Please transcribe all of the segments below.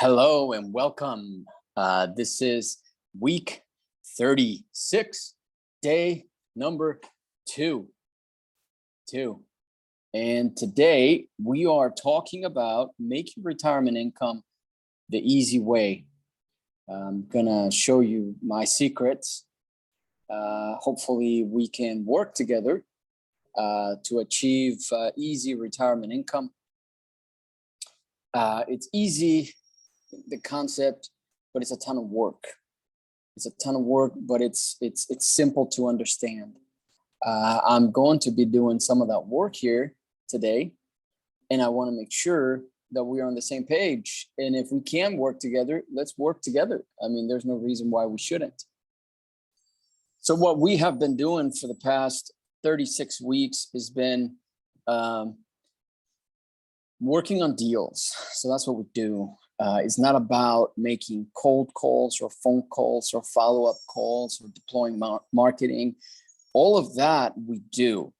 Hello and welcome. This is week 36, day number two. And today we are talking about making retirement income the easy way. I'm gonna show you my secrets. Hopefully we can work together to achieve easy retirement income. It's easy, the concept, but it's a ton of work. It's a ton of work, but it's simple to understand. I'm going to be doing some of that work here today, and I want to make sure that we are on the same page. And if we can work together, let's work together. I mean, there's no reason why we shouldn't. So what we have been doing for the past 36 weeks has been working on deals. So that's what we do. It's not about making cold calls or phone calls or follow-up calls or deploying marketing. All of that we do,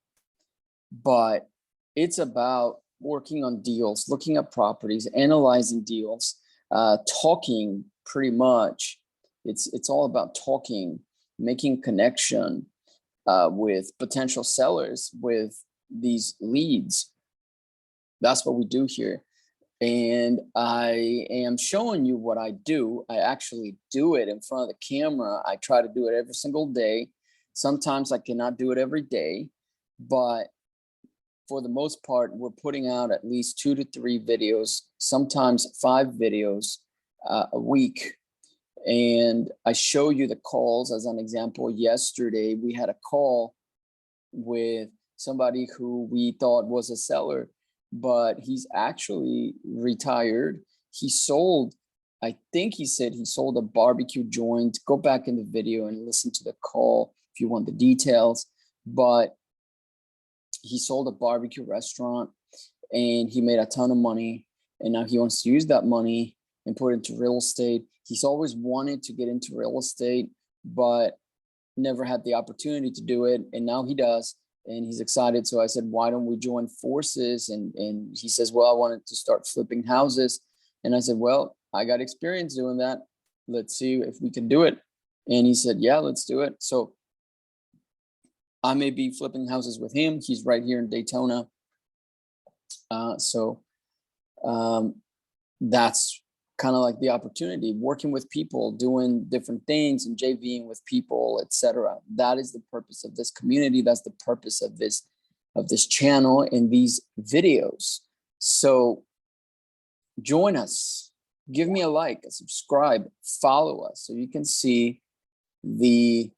but it's about working on deals, looking at properties, analyzing deals, talking pretty much. It's all about talking, making connection with potential sellers, with these leads. That's what we do here. And I am showing you what I do. I actually do it in front of the camera. I try to do it every single day. Sometimes I cannot do it every day, but for the most part, we're putting out at least 2 to 3 videos, sometimes 5 videos a week. And I show you the calls as an example. Yesterday, we had a call with somebody who we thought was a seller, but he's actually retired. He sold, I think he said he sold a barbecue joint. Go back in the video and listen to the call if you want the details. But he sold a barbecue restaurant and he made a ton of money. And now he wants to use that money and put it into real estate. He's always wanted to get into real estate, but never had the opportunity to do it. And now he does. And he's excited. So I said, why don't we join forces? And he says, well, I wanted to start flipping houses. And I said, well, I got experience doing that. Let's see if we can do it. And he said, yeah, let's do it. So I may be flipping houses with him. He's right here in Daytona. That's kind of like the opportunity, working with people, doing different things and JVing with people, etc. That is the purpose of this community. That's the purpose of this channel and these videos. So join us, give me a like, a subscribe, follow us so you can see the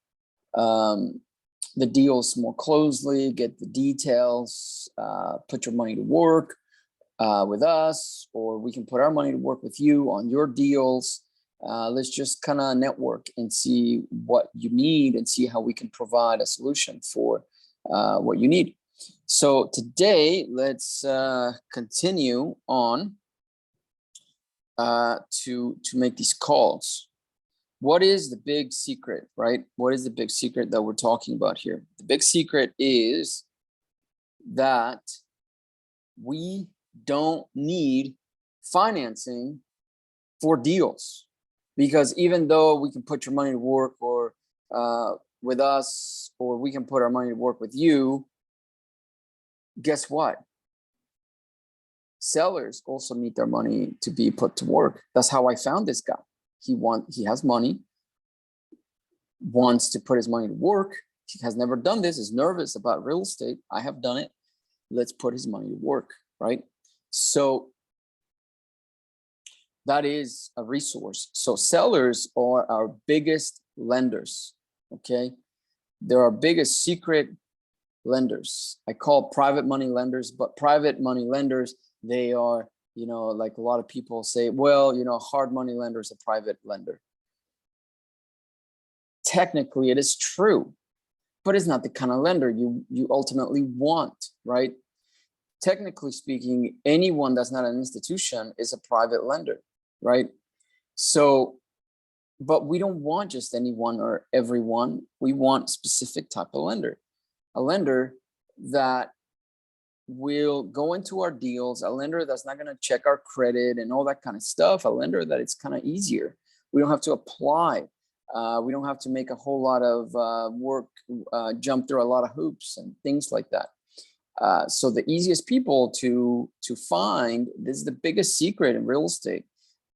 deals more closely, get the details, put your money to work with us, or we can put our money to work with you on your deals. Let's just kind of network and see what you need and see how we can provide a solution for what you need. So today, let's continue on to make these calls. What is the big secret, right? What is the big secret that we're talking about here? The big secret is that we don't need financing for deals, because even though we can put your money to work or with us, or we can put our money to work with you, guess what? Sellers also need their money to be put to work. That's how I found this guy. He has money, wants to put his money to work. He has never done this, is nervous about real estate. I have done it. Let's put his money to work, right? So that is a resource. So sellers are our biggest lenders, okay? They're our biggest secret lenders. I call private money lenders, but private money lenders, they are, you know, like a lot of people say, well, you know, hard money lender is a private lender. Technically, it is true, but it's not the kind of lender you ultimately want, right? Technically speaking, anyone that's not an institution is a private lender, right? So, but we don't want just anyone or everyone. We want a specific type of lender, a lender that will go into our deals, a lender that's not going to check our credit and all that kind of stuff, a lender that it's kind of easier. We don't have to apply. We don't have to make a whole lot of work, jump through a lot of hoops and things like that. So the easiest people to find, this is the biggest secret in real estate,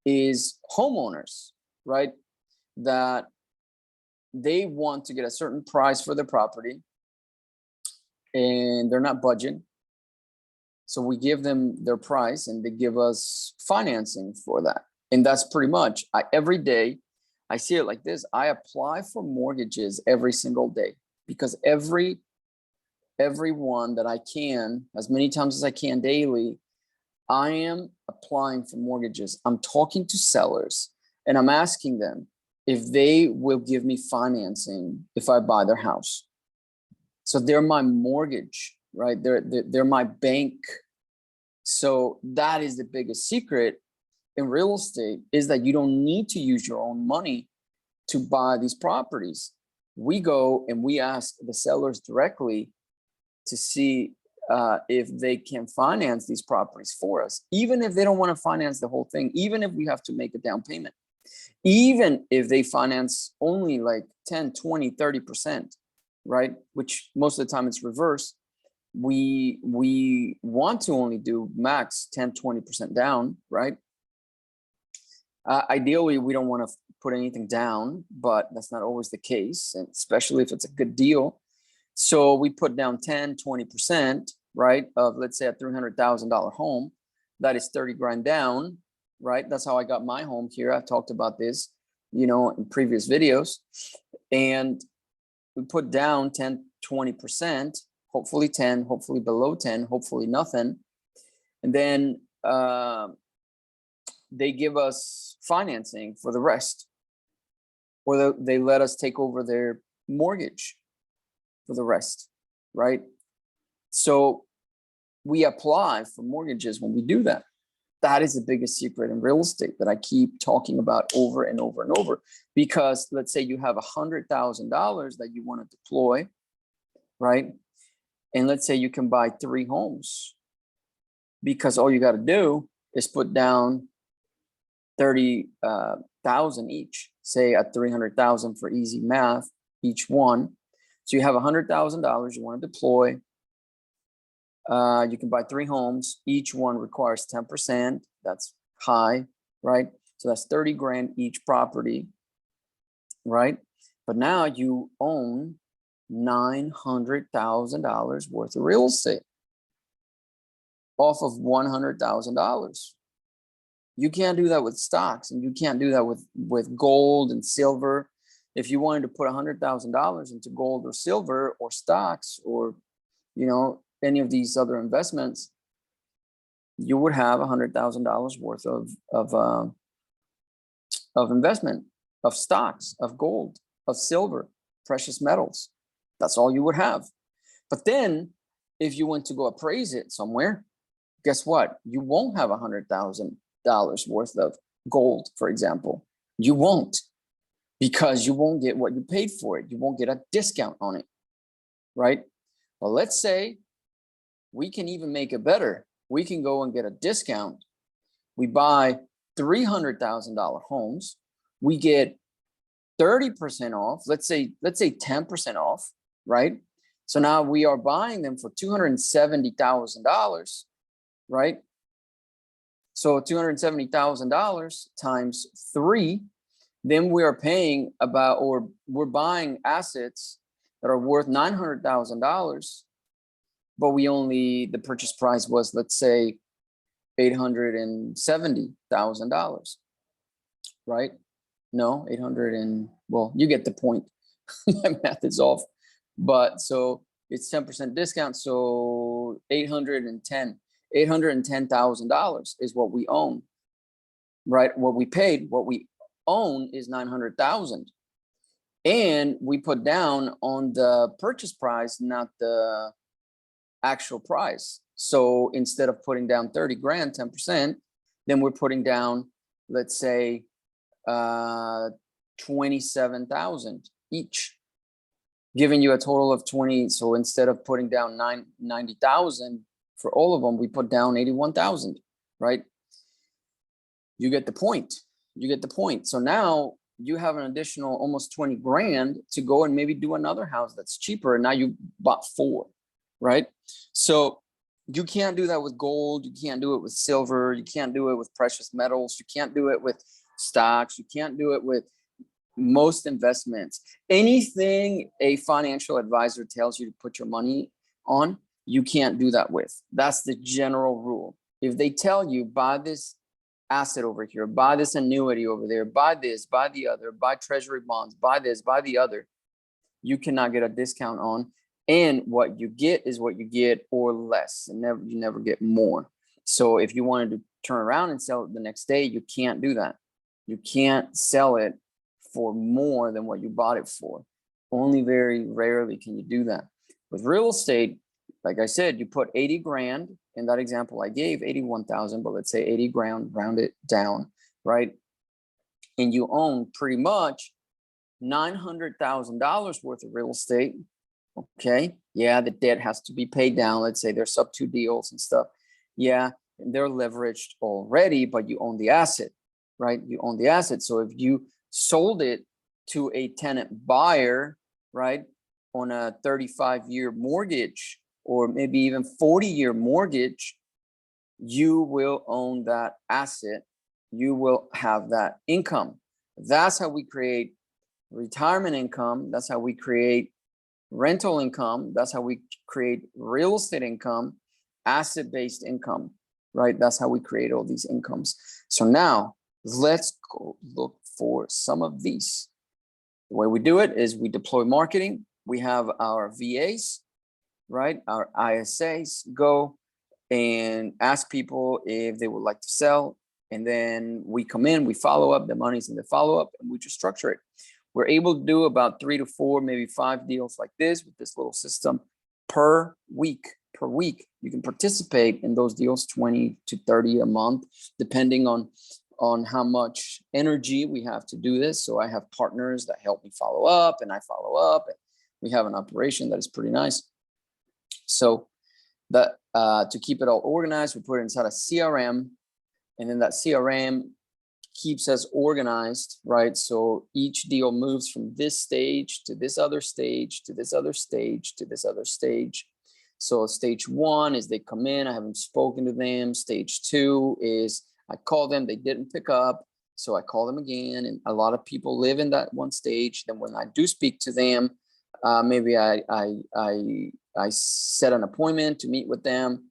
is homeowners, right? That they want to get a certain price for their property and they're not budging. So we give them their price and they give us financing for that. And that's pretty much, every day, I see it like this. I apply for mortgages every single day because every one that I can, as many times as I can daily, I am applying for mortgages. I'm talking to sellers and I'm asking them if they will give me financing if I buy their house. So they're my mortgage, right? They're my bank. So that is the biggest secret in real estate, is that you don't need to use your own money to buy these properties. We go and we ask the sellers directly to see if they can finance these properties for us, even if they don't want to finance the whole thing, even if we have to make a down payment, even if they finance only like 10, 20, 30%, right? Which most of the time it's reverse. We want to only do max 10, 20% down, right? Ideally, we don't want to put anything down, but that's not always the case, and especially if it's a good deal. So we put down 10, 20%, right, of, let's say, a $300,000 home. That is 30 grand down, right? That's how I got my home here. I've talked about this, in previous videos. And we put down 10, 20%, hopefully 10, hopefully below 10, hopefully nothing. And then they give us financing for the rest, or they let us take over their mortgage for the rest, right? So we apply for mortgages when we do that. That is the biggest secret in real estate that I keep talking about over and over and over. Because let's say you have $100,000 that you want to deploy, right? And let's say you can buy 3 homes, because all you got to do is put down 30,000 each, say at 300,000 for easy math, each one. So you have $100,000 you want to deploy. You can buy 3 homes. Each one requires 10%. That's high, right? So that's 30 grand each property, right? But now you own $900,000 worth of real estate off of $100,000. You can't do that with stocks, and you can't do that with gold and silver. If you wanted to put $100,000 into gold or silver or stocks or, any of these other investments, you would have $100,000 worth of investment, of stocks, of gold, of silver, precious metals. That's all you would have. But then if you went to go appraise it somewhere, guess what? You won't have $100,000 worth of gold, for example. You won't, because you won't get what you paid for it. You won't get a discount on it, right? Well, let's say we can even make it better. We can go and get a discount. We buy $300,000 homes. We get 30% off. Let's say 10% off, right? So now we are buying them for $270,000, right? So $270,000 times 3, then we are paying we're buying assets that are worth $900,000, but the purchase price was, let's say, $870,000, right? No, well, you get the point. My math is off. But so it's 10% discount. So $810,000 is what we own, right? What we paid, what we own is $900,000. And we put down on the purchase price, not the actual price. So instead of putting down 30 grand, 10%, then we're putting down, let's say, 27,000 each, giving you a total of 20. So instead of putting down 90,000 For all of them, we put down 81,000, right? You get the point. You get the point. So now you have an additional almost 20 grand to go and maybe do another house that's cheaper. And now you bought 4, right? So you can't do that with gold. You can't do it with silver. You can't do it with precious metals. You can't do it with stocks. You can't do it with most investments. Anything a financial advisor tells you to put your money on, you can't do that with. That's the general rule. If they tell you buy this asset over here, buy this annuity over there, buy this, buy the other, buy treasury bonds, buy this, buy the other, you cannot get a discount on. And what you get is what you get or less, and you never get more. So if you wanted to turn around and sell it the next day, you can't do that. You can't sell it for more than what you bought it for. Only very rarely can you do that. With real estate, like I said, you put 80 grand in that example I gave, 81,000, but let's say 80 grand, round it down, right? And you own pretty much $900,000 worth of real estate. Okay. Yeah. The debt has to be paid down. Let's say there's sub 2 deals and stuff. Yeah. And they're leveraged already, but you own the asset, right? You own the asset. So if you sold it to a tenant buyer, right, on a 35-year mortgage or maybe even 40-year mortgage, you will own that asset. You will have that income. That's how we create retirement income. That's how we create rental income. That's how we create real estate income, asset-based income, right? That's how we create all these incomes. So now let's go look for some of these. The way we do it is we deploy marketing. We have our VAs, right? Our ISAs go and ask people if they would like to sell. And then we come in, we follow up, the money's in the follow-up, and we just structure it. We're able to do about 3 to 4, maybe 5 deals like this with this little system per week. You can participate in those deals, 20 to 30 a month, depending on how much energy we have to do this. So I have partners that help me follow up, and I follow up. And we have an operation that is pretty nice. So that to keep it all organized, we put it inside a CRM, and then that CRM keeps us organized, right? So each deal moves from this stage to this other stage, to this other stage, to this other stage. So stage 1 is they come in, I haven't spoken to them. Stage 2 is I call them, they didn't pick up. So I call them again. And a lot of people live in that one stage. Then when I do speak to them, maybe I set an appointment to meet with them.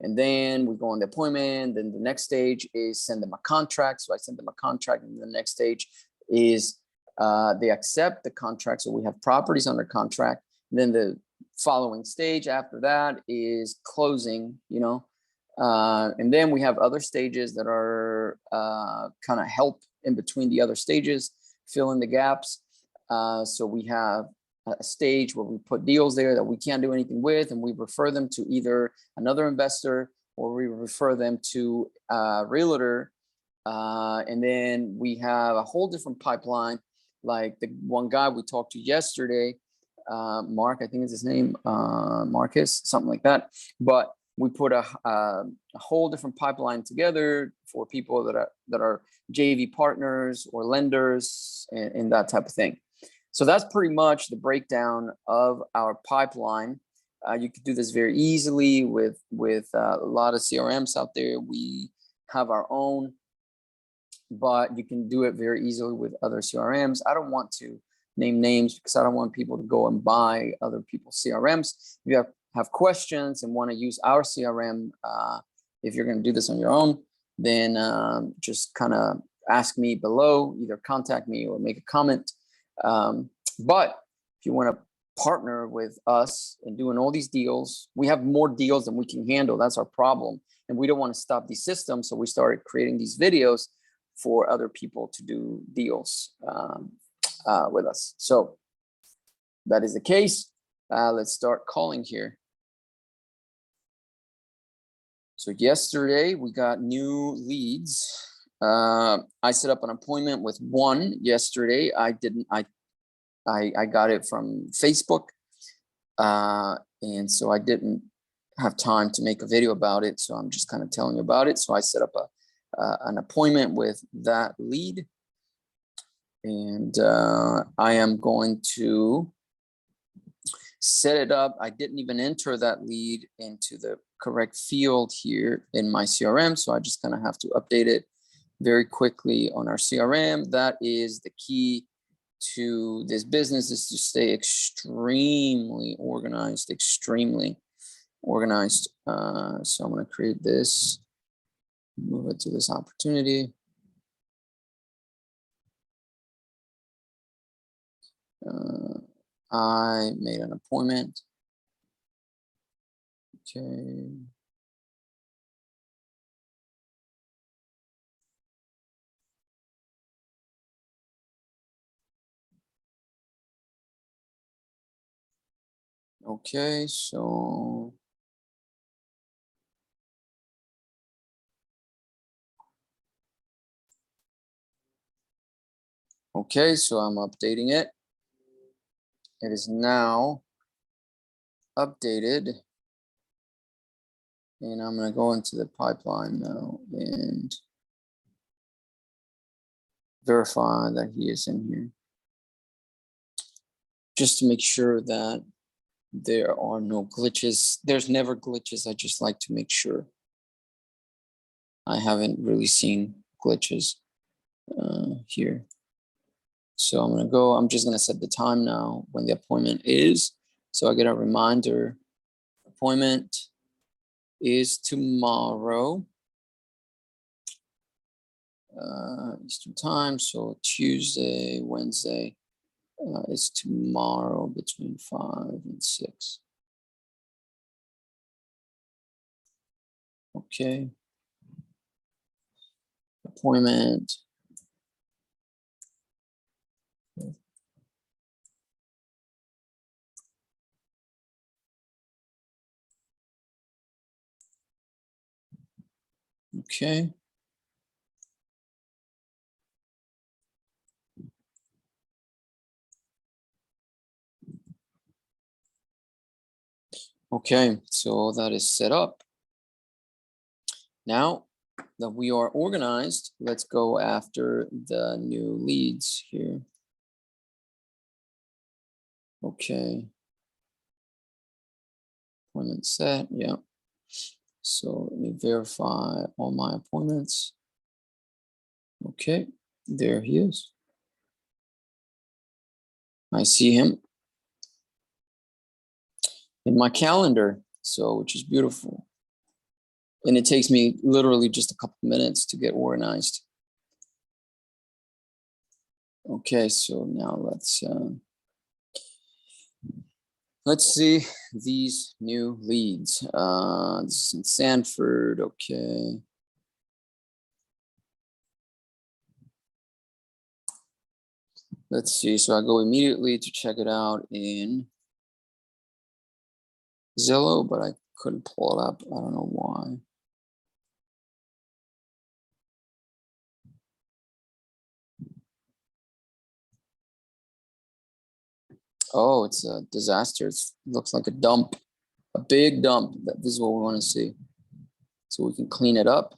And then we go on the appointment. Then the next stage is send them a contract. So I send them a contract. And the next stage is they accept the contract. So we have properties under contract. And then the following stage after that is closing, and then we have other stages that are kind of help in between the other stages, fill in the gaps. So we have a stage where we put deals there that we can't do anything with, and we refer them to either another investor or we refer them to a realtor. And then we have a whole different pipeline, like the one guy we talked to yesterday, Mark, I think is his name, Marcus, something like that. But we put a whole different pipeline together for people that are JV partners or lenders and that type of thing. So that's pretty much the breakdown of our pipeline. You could do this very easily with a lot of CRMs out there. We have our own, but you can do it very easily with other CRMs. I don't want to name names because I don't want people to go and buy other people's CRMs. If you have questions and want to use our CRM, if you're going to do this on your own, then just kind of ask me below, either contact me or make a comment. But if you want to partner with us in doing all these deals, we have more deals than we can handle. That's our problem. And we don't want to stop these systems. So we started creating these videos for other people to do deals with us. So that is the case. Let's start calling here. So yesterday we got new leads. I set up an appointment with one yesterday. I got it from Facebook. And so I didn't have time to make a video about it. So I'm just kind of telling you about it. So I set up an appointment with that lead, and I am going to set it up. I didn't even enter that lead into the correct field here in my CRM. So I just kind of have to update it very quickly on our CRM. That is the key to this business, is to stay extremely organized, extremely organized. So I'm going to create this, move it to this opportunity. I made an appointment. Okay. Okay, so I'm updating it. It is now updated. And I'm going to go into the pipeline now and verify that he is in here, just to make sure that there are no glitches. There's never glitches. I just like to make sure. I haven't really seen glitches here. So I'm going to go, I'm just going to set the time now when the appointment is. So I get a reminder. Appointment is tomorrow, Eastern time. So Tuesday, Wednesday is tomorrow between 5 and 6. Okay. Appointment. Okay. Okay, so that is set up. Now that we are organized, let's go after the new leads here. Okay. Appointment set, yeah. So let me verify all my appointments. Okay, there he is. I see him in my calendar, so which is beautiful. And it takes me literally just a couple minutes to get organized. Okay, so now let's see these new leads. This is in Sanford, okay. Let's see, so I go immediately to check it out in Zillow, but I couldn't pull it up. I don't know why. Oh, it's a disaster. It looks like a dump, a big dump. This is what we want to see. So we can clean it up.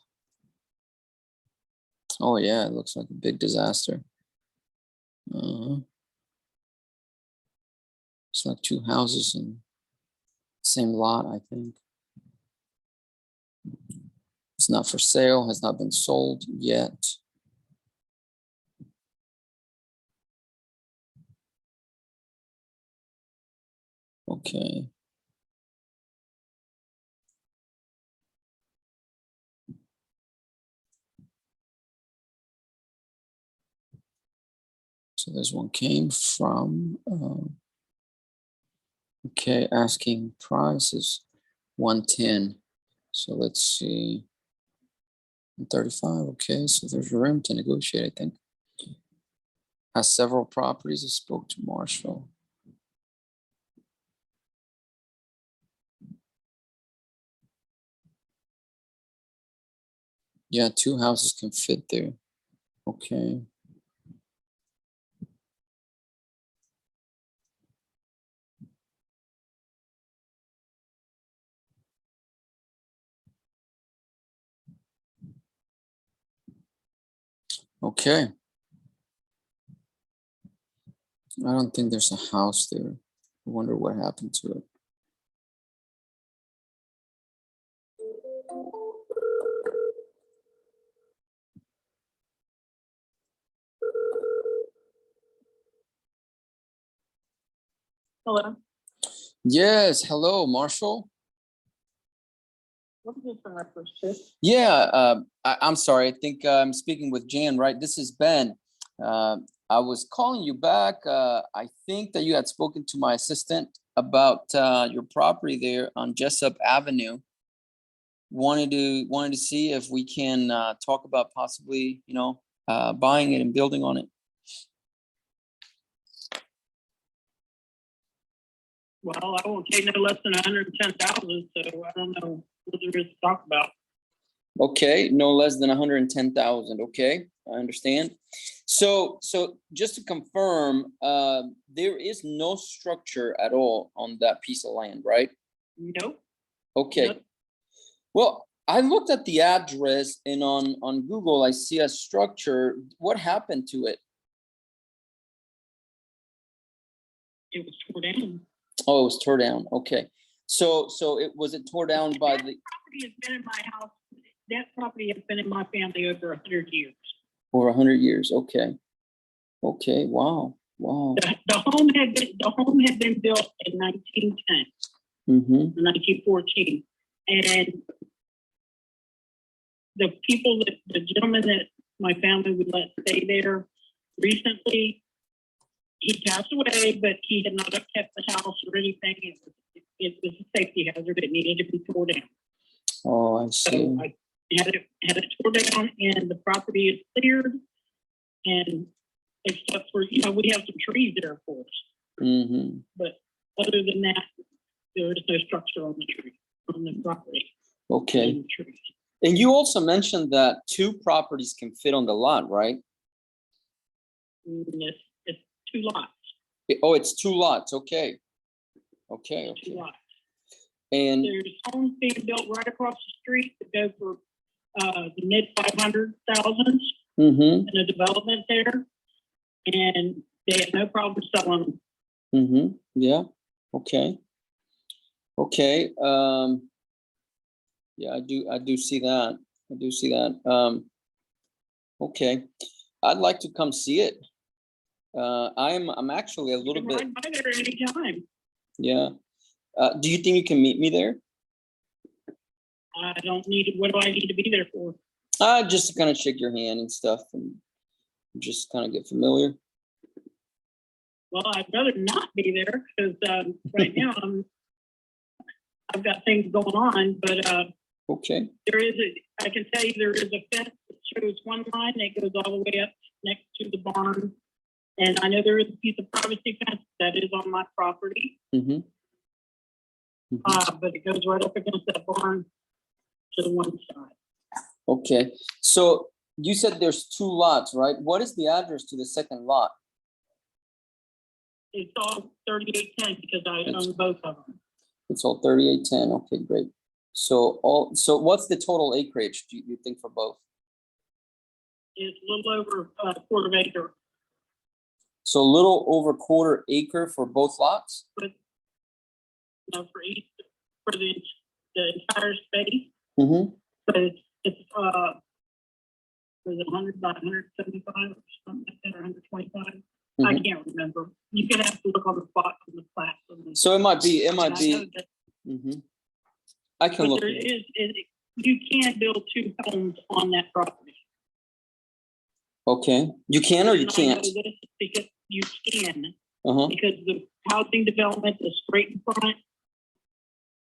Oh yeah, it looks like a big disaster. It's like 2 houses in the same lot, I think. It's not for sale, has not been sold yet. Okay. So this one came from, okay, asking price is 110. So let's see, 35, okay, so there's room to negotiate, I think. Has several properties. I spoke to Marshall. Yeah, 2 houses can fit there. Okay. Okay. I don't think there's a house there. I wonder what happened to it. Hello. Yes. Hello, Marshall. What is this in reference to? Yeah. I'm sorry. I think I'm speaking with Jan, right? This is Ben. I was calling you back. I think that you had spoken to my assistant about your property there on Jessup Avenue. Wanted to see if we can talk about possibly, buying it and building on it. Well, I won't take no less than 110,000, so I don't know what there is to talk about. Okay, no less than 110,000. Okay, I understand. So just to confirm, there is no structure at all on that piece of land, right? Nope. Okay. Nope. Well, I looked at the address and on Google, I see a structure. What happened to it? It was tore down. Oh, it was tore down. Okay. So it tore down by the Property has been in my house. That property has been in my family over 100 years. over 100 years. Okay. Okay. Wow. Wow. The home had been built in 1910, Mm-hmm. 1914, and the gentleman that my family would let stay there recently, he passed away, but he had not kept the house or anything. It was a safety hazard. It needed to be torn down. Oh, I see. So I had it torn down, and the property is cleared, and except for, we have some trees there, of course. Mm-hmm. But other than that, there is no structure on the property. Okay. And trees. And you also mentioned that 2 properties can fit on the lot, right? It's 2 lots. Oh, it's 2 lots. Okay. Okay. It's 2 Okay. lots. And There's homes being built right across the street that go for the mid 500,000s mm-hmm. in a development there, and they have no problem selling them. Mm-hmm. Yeah. Okay. Okay. Yeah, I do see that. I do see that. Okay. I'd like to come see it. I'm actually a little bit. Ride by there anytime. Yeah. Do you think you can meet me there? I don't need it. What do I need to be there for? Just to kind of shake your hand and stuff and just kind of get familiar. Well, I'd rather not be there because right now I've got things going on, but okay. I can tell you there is a fence that shows one line that goes all the way up next to the barn. And I know there is a piece of privacy fence that is on my property. Mm-hmm. Mm-hmm. But it goes right up against that barn to the one side. Okay. So you said there's 2 lots, right? What is the address to the second lot? It's all 3810 because I own both of them. It's all 3810. Okay, great. So what's the total acreage do you think for both? It's a little over a quarter of acre. So a little over quarter acre for both lots? But, for the entire space. Mm-hmm. But it's was it 100 by 175 or something like that, or 125? Mm-hmm. I can't remember. You can have to look on the spot on the plat. So it might be. Mm-hmm. I can look. You can't build 2 homes on that property. Okay, you can or you can't? Because you can. Because the housing development is straight in front.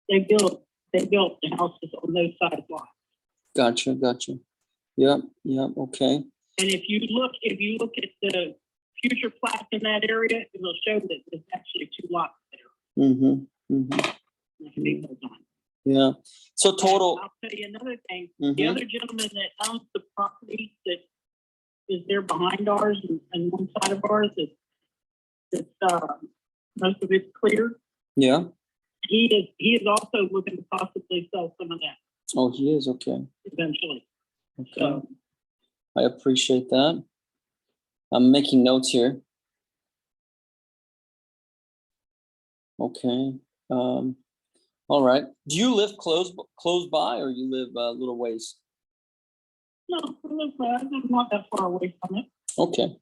They built the houses on those side lots. Gotcha. Yep. Okay. And if you look at the future plats in that area, it will show that there's actually 2 lots there. Yeah. So total. And I'll tell you another thing. The other gentleman that owns the property that is there behind ours and one side of ours is most of it's clear. Yeah. He is also looking to possibly sell some of that. Oh, he is. Okay. Eventually. Okay. So I appreciate that. I'm making notes here. Okay. All right. Do you live close by, or you live a little ways? No, I'm not that far away from it. Okay.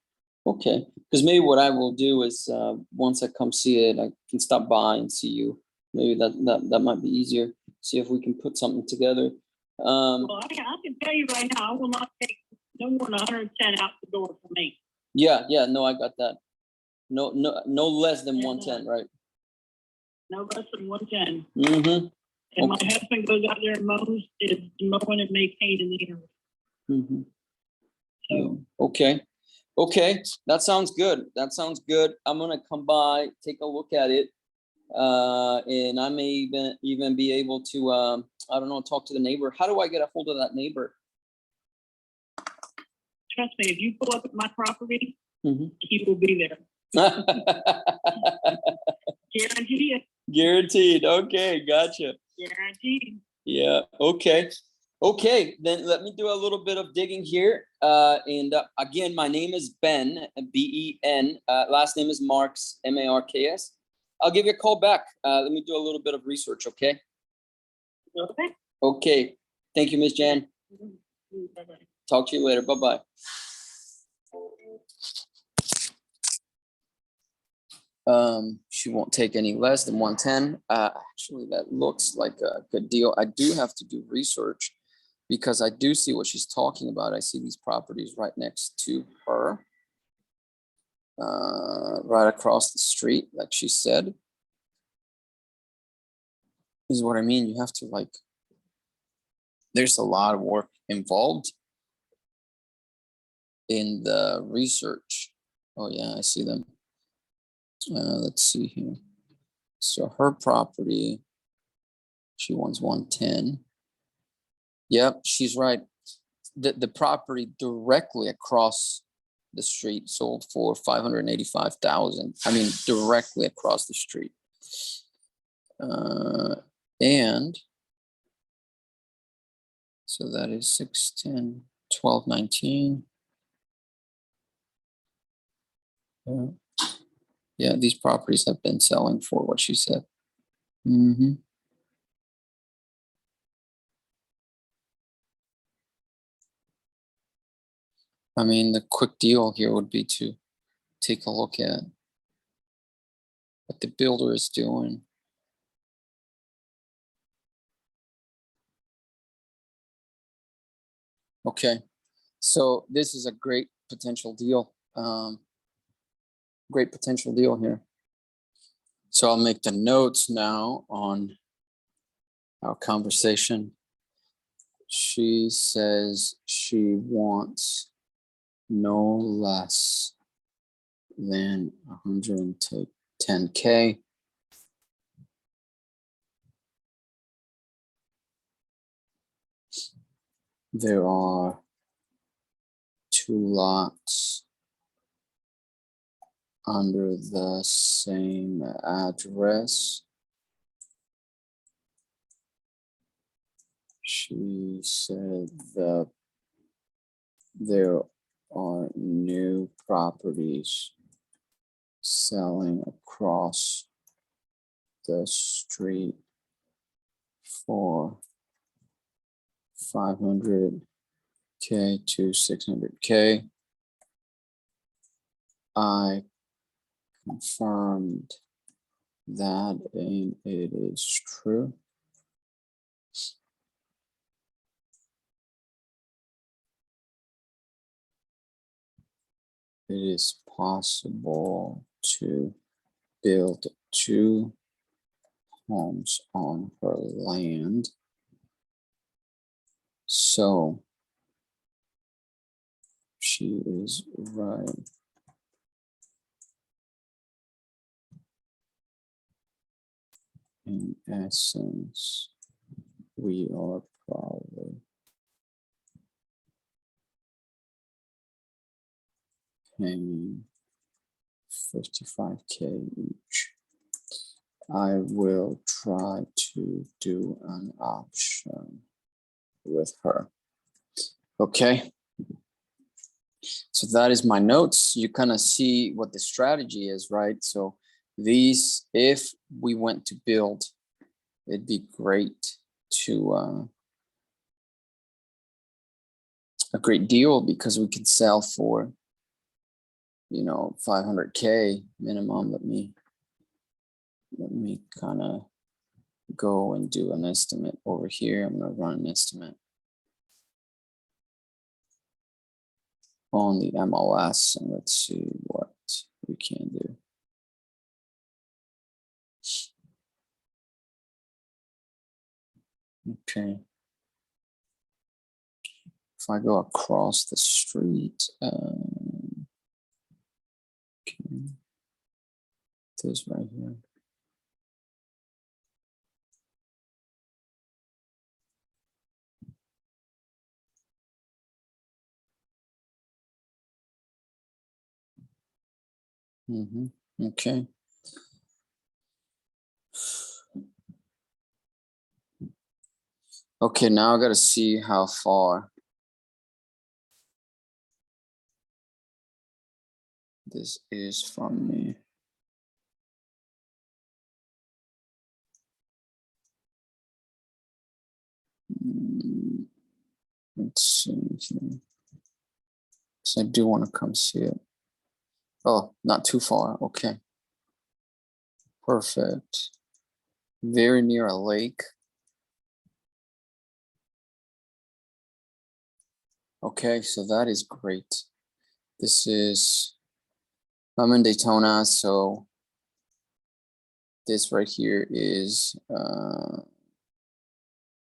Okay. Because maybe what I will do is once I come see it, I can stop by and see you. Maybe that might be easier. See if we can put something together. Well, I can tell you right now, I will not take no more than 110 out the door for me. Yeah. No, I got that. No less than 110, right? No less than 110. Mm-hmm. And my husband goes out there and mows, is mowing and maintaining the area. Mm-hmm. So Okay, that sounds good. I'm gonna come by, take a look at it, and I may even be able to I don't know, talk to the neighbor. How do I get a hold of that neighbor? trust me, if you pull up at my property, Mm-hmm. he will be there. Guarantee it. Guaranteed. Okay, gotcha. Guaranteed. Yeah. Okay, then let me do a little bit of digging here. And again, my name is Ben, B-E-N. Last name is Marks, M-A-R-K-S. I'll give you a call back. Let me do a little bit of research, okay? Okay. Okay. Thank you, Miss Jan. Bye-bye. Talk to you later. Bye-bye. She won't take any less than 110. Actually, that looks like a good deal. I do have to do research because I do see what she's talking about. I see these properties right next to her, right across the street, like she said. This is what I mean. You have to there's a lot of work involved in the research. Oh yeah, I see them. Let's see here. So her property, she wants 110. Yep, she's right. The property directly across the street sold for 585,000. I mean, directly across the street. And so that is 610, 1219. Yeah, these properties have been selling for what she said. Mm-hmm. I mean, the quick deal here would be to take a look at what the builder is doing. Okay, so this is a great potential deal. Great potential deal here. So I'll make the notes now on our conversation. She says she wants no less than 110K. There are 2 lots under the same address. She said that there are new properties selling across the street for 500K to 600K. I confirmed that, and it is true. It is possible to build 2 homes on her land. So she is right. In essence, we are probably paying 55K each. I will try to do an option with her. Okay. So that is my notes. You kind of see what the strategy is, right? So these, if we went to build, it'd be great to a great deal because we could sell for, you know, 500K minimum. Let me kind of go and do an estimate over here. I'm going to run an estimate on the MLS and let's see what we can do. Okay. If I go across the street, okay, this right here. Okay. Okay, now I got to see how far this is from me. Let's see here. So I do want to come see it. Oh, not too far. Okay. Perfect. Very near a lake. Okay, so that is great. This is, I'm in Daytona, so this right here is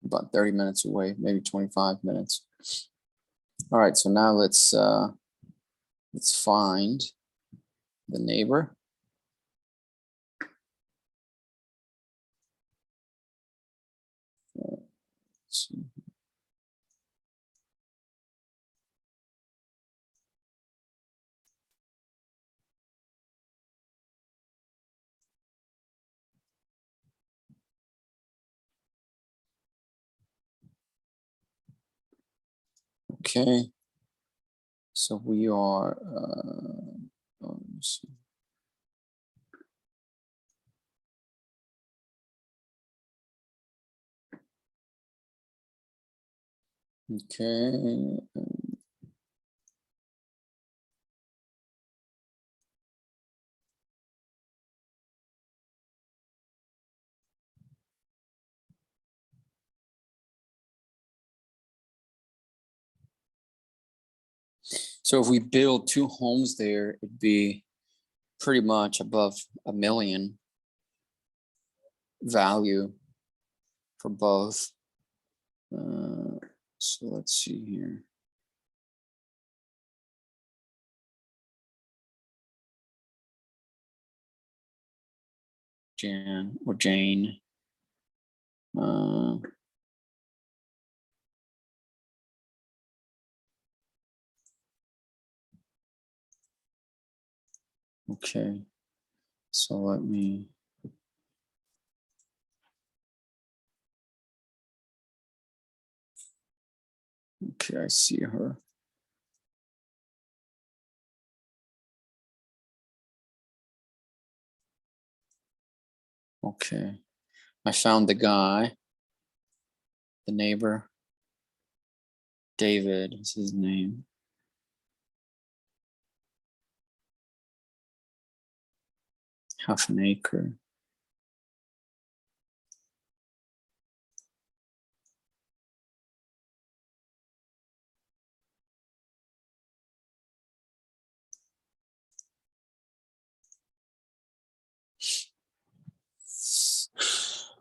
about 30 minutes away, maybe 25 minutes. All right, so now let's find the neighbor. Let's see. Okay, so we are, let me see. Okay. So if we build 2 homes there, it'd be pretty much above $1 million value for both. So let's see here. Jan or Jane. Okay, so let me. Okay, I see her. Okay, I found the guy, the neighbor. David is his name. Half an acre.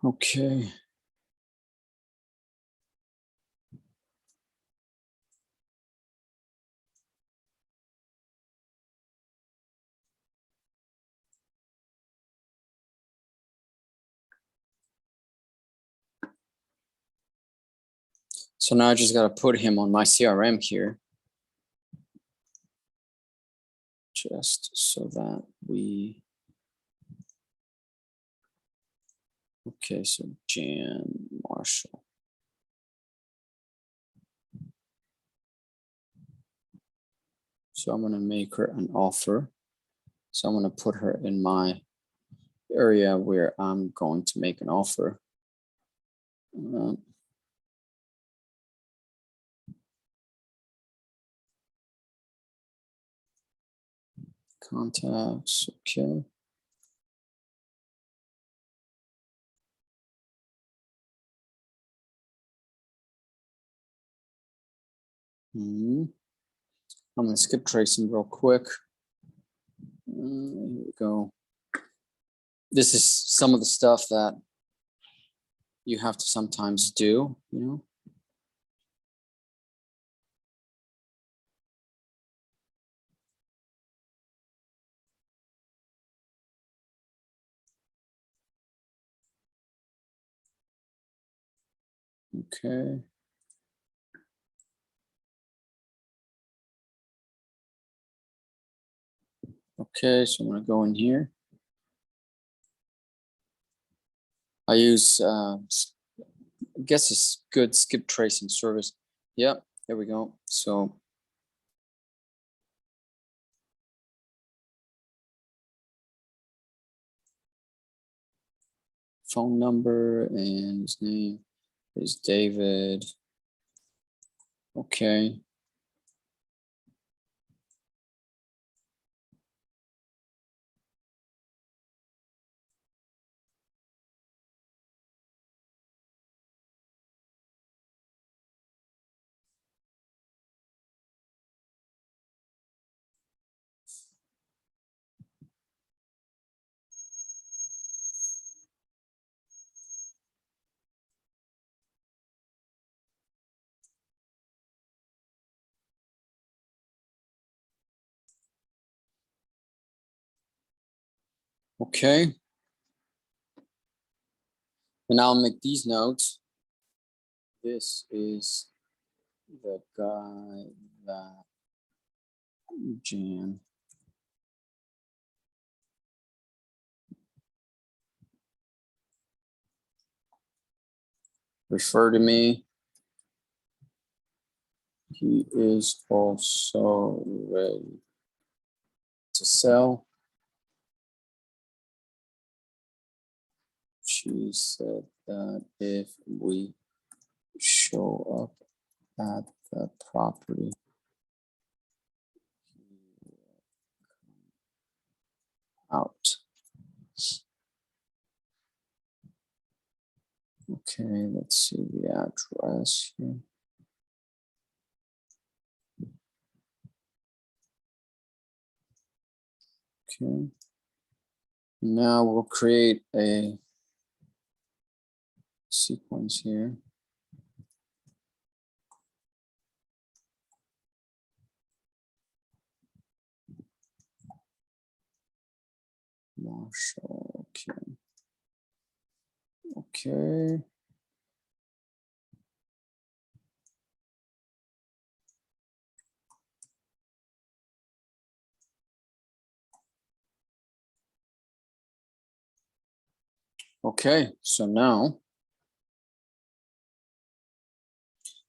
Okay. So now I just got to put him on my CRM here. Just so that we. Okay, so Jan Marshall. So I'm gonna make her an offer. So I'm gonna put her in my area where I'm going to make an offer. Contacts, okay. I'm gonna skip tracing real quick. Here we go. This is some of the stuff that you have to sometimes do, you know. Okay. Okay, so I'm gonna go in here. I use, I guess it's good skip tracing service. Yep, there we go. So phone number and his name is David. Okay. Okay. And I'll make these notes. This is the guy that Jan referred to me. He is also ready to sell. She said that if we show up at the property, out. Okay, let's see the address here. Okay. Now we'll create a sequence here. Marshall, okay. Okay. Okay, so now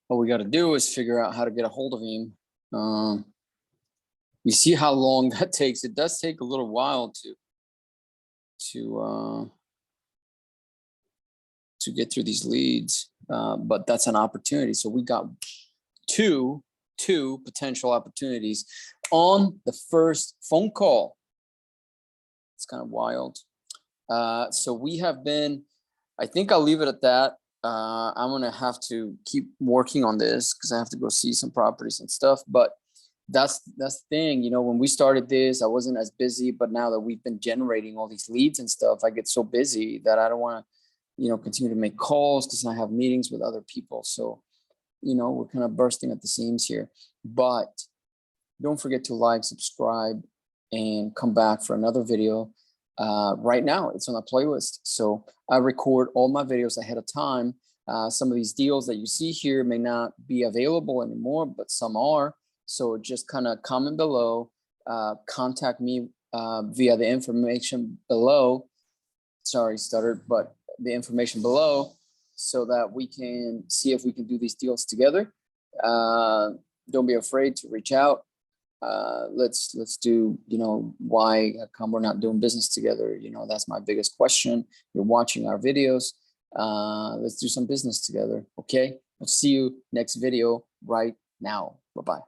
what we got to do is figure out how to get a hold of him. You see how long that takes. It does take a little while to get through these leads, but that's an opportunity. So we got two potential opportunities on the first phone call. It's kind of wild. So we have been, I think I'll leave it at that. I'm gonna have to keep working on this because I have to go see some properties and stuff. But that's the thing, you know, when we started this, I wasn't as busy, but now that we've been generating all these leads and stuff, I get so busy that I don't want to, you know, continue to make calls because I have meetings with other people. So, you know, we're kind of bursting at the seams here. But don't forget to like, subscribe, and come back for another video. Right now, it's on a playlist. So I record all my videos ahead of time. Some of these deals that you see here may not be available anymore, but some are. So just kind of comment below, contact me via the information below. Sorry, stuttered, but the information below so that we can see if we can do these deals together. Don't be afraid to reach out. let's do, you know, why come we're not doing business together? You know, that's my biggest question. You're watching our videos. Let's do some business together. Okay. I'll see you next video right now. Bye-bye.